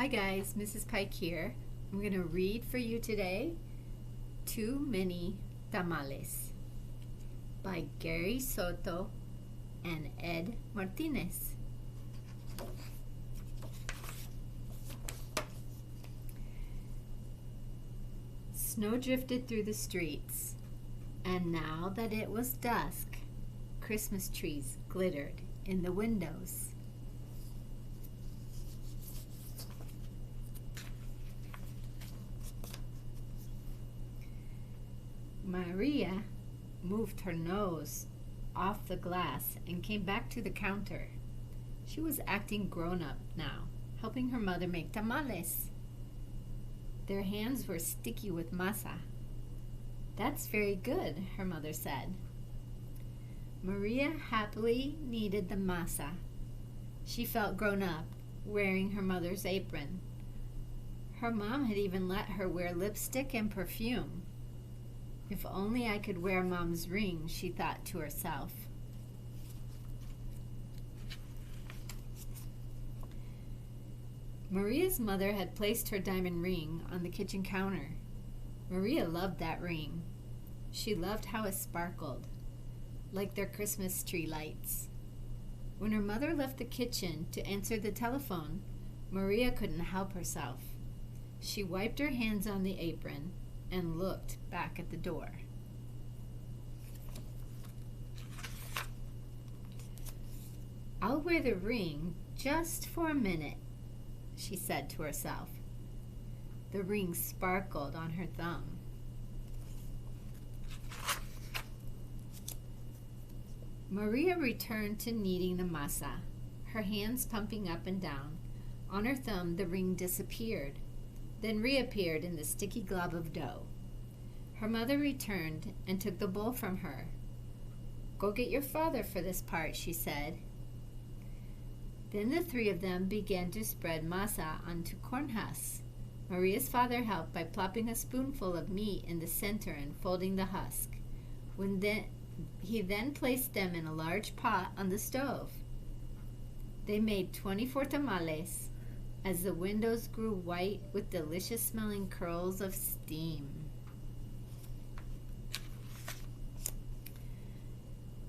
Hi guys, Mrs. Pike here. I'm going to read for you today Too Many Tamales by Gary Soto and Ed Martinez. Snow drifted through the streets, and now that it was dusk, Christmas trees glittered in the windows. Maria moved her nose off the glass and came back to the counter. She was acting grown-up now, helping her mother make tamales. Their hands were sticky with masa. "That's very good," her mother said. Maria happily kneaded the masa. She felt grown up, wearing her mother's apron. Her mom had even let her wear lipstick and perfume. "If only I could wear Mom's ring," she thought to herself. Maria's mother had placed her diamond ring on the kitchen counter. Maria loved that ring. She loved how it sparkled, like their Christmas tree lights. When her mother left the kitchen to answer the telephone, Maria couldn't help herself. She wiped her hands on the apron and looked back at the door. "I'll wear the ring just for a minute," she said to herself. The ring sparkled on her thumb. Maria returned to kneading the masa, her hands pumping up and down. On her thumb, the ring disappeared, then reappeared in the sticky glob of dough. Her mother returned and took the bowl from her. "Go get your father for this part," she said. Then the three of them began to spread masa onto corn husks. Maria's father helped by plopping a spoonful of meat in the center and folding the husk. He then placed them in a large pot on the stove. They made 24 tamales as the windows grew white with delicious-smelling curls of steam.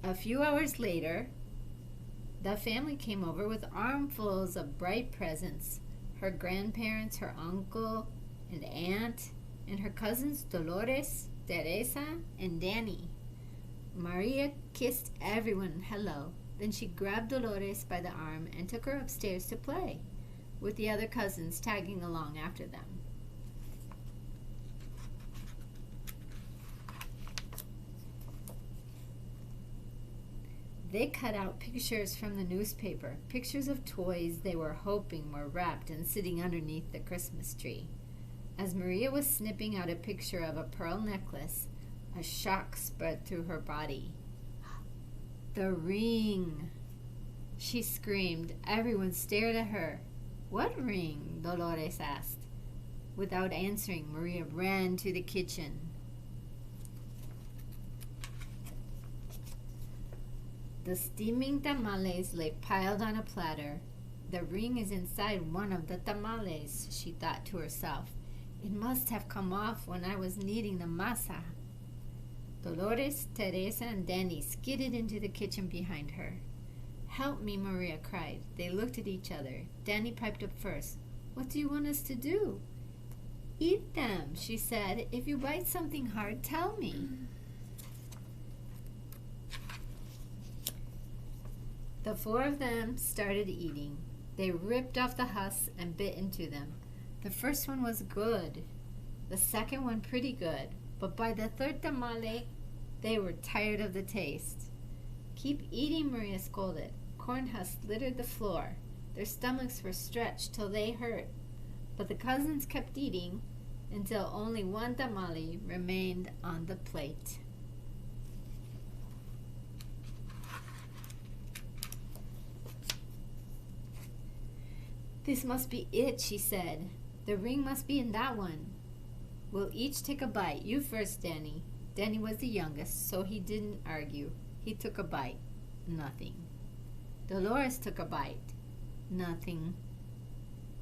A few hours later, the family came over with armfuls of bright presents. Her grandparents, her uncle and aunt, and her cousins Dolores, Teresa, and Danny. Maria kissed everyone hello. Then she grabbed Dolores by the arm and took her upstairs to play, with the other cousins tagging along after them. They cut out pictures from the newspaper, pictures of toys they were hoping were wrapped and sitting underneath the Christmas tree. As Maria was snipping out a picture of a pearl necklace, a shock spread through her body. "The ring!" she screamed. Everyone stared at her. "What ring?" Dolores asked. Without answering, Maria ran to the kitchen. The steaming tamales lay piled on a platter. "The ring is inside one of the tamales," she thought to herself. "It must have come off when I was kneading the masa." Dolores, Teresa, and Danny skidded into the kitchen behind her. "Help me," Maria cried. They looked at each other. Danny piped up first. "What do you want us to do?" "Eat them," she said. "If you bite something hard, tell me." The four of them started eating. They ripped off the husks and bit into them. The first one was good. The second one pretty good. But by the third tamale, they were tired of the taste. "Keep eating," Maria scolded. Corn husks littered the floor. Their stomachs were stretched till they hurt. But the cousins kept eating until only one tamale remained on the plate. "This must be it," she said. "The ring must be in that one." "We'll each take a bite. You first, Danny." Danny was the youngest, so he didn't argue. He took a bite. Nothing. Dolores took a bite. Nothing.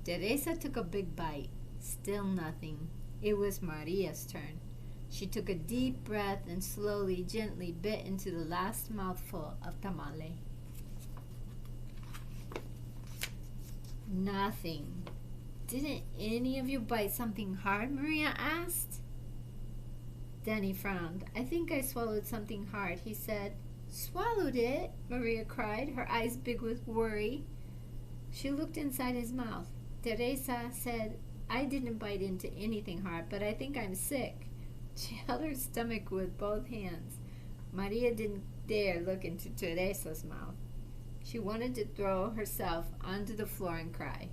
Teresa took a big bite. Still nothing. It was Maria's turn. She took a deep breath and slowly, gently bit into the last mouthful of tamale. Nothing. Didn't any of you bite something hard? Maria asked. Danny frowned. I think I swallowed something hard, he said. Swallowed it? Maria cried, her eyes big with worry. She looked inside his mouth. Teresa said, I didn't bite into anything hard, but I think I'm sick. She held her stomach with both hands. Maria didn't dare look into Teresa's mouth. She wanted to throw herself onto the floor and cry.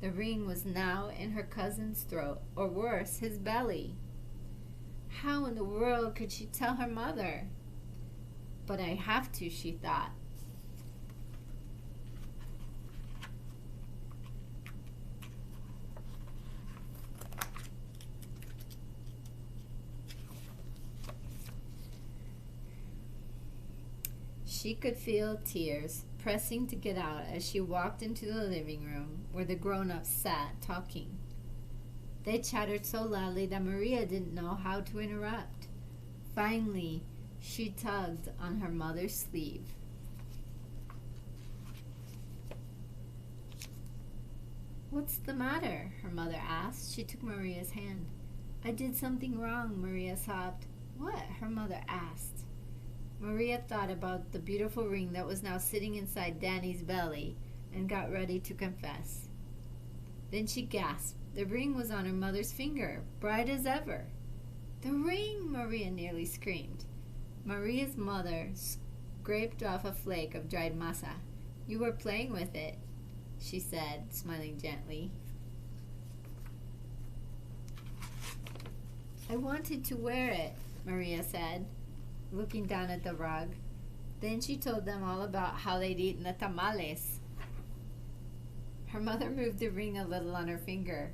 The ring was now in her cousin's throat, or worse, his belly. How in the world could she tell her mother? But I have to, she thought. She could feel tears pressing to get out as she walked into the living room where the grown-ups sat talking. They chattered so loudly that Maria didn't know how to interrupt. Finally, she tugged on her mother's sleeve. What's the matter? Her mother asked. She took Maria's hand. I did something wrong, Maria sobbed. What? Her mother asked. Maria thought about the beautiful ring that was now sitting inside Danny's belly and got ready to confess. Then she gasped. The ring was on her mother's finger, bright as ever. The ring! Maria nearly screamed. Maria's mother scraped off a flake of dried masa. You were playing with it, she said, smiling gently. I wanted to wear it, Maria said, looking down at the rug. Then she told them all about how they'd eaten the tamales. Her mother moved the ring a little on her finger.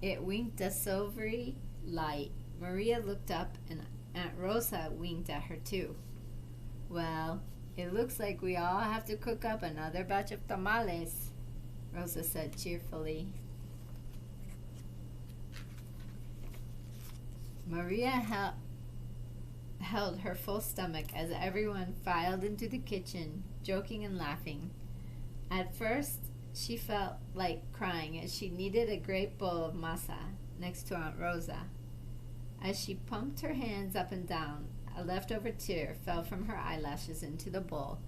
It winked a silvery light. Maria looked up and Aunt Rosa winked at her too. Well, it looks like we all have to cook up another batch of tamales, Rosa said cheerfully. Maria held her full stomach as everyone filed into the kitchen, joking and laughing. At first, she felt like crying as she kneaded a great bowl of masa next to Aunt Rosa. As she pumped her hands up and down, a leftover tear fell from her eyelashes into the bowl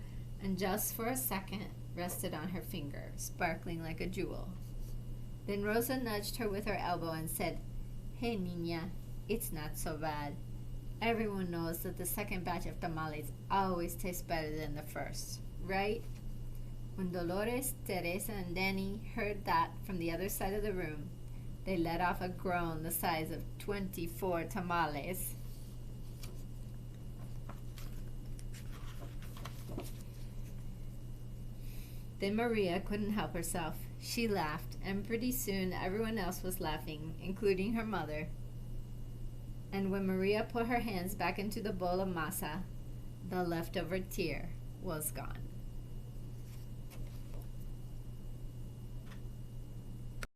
and just for a second rested on her finger, sparkling like a jewel. Then Rosa nudged her with her elbow and said, Hey, Niña, it's not so bad. Everyone knows that the second batch of tamales always tastes better than the first, right? When Dolores, Teresa, and Danny heard that from the other side of the room, they let off a groan the size of 24 tamales. Then Maria couldn't help herself. She laughed, and pretty soon everyone else was laughing, including her mother. And when Maria put her hands back into the bowl of masa, the leftover tear was gone.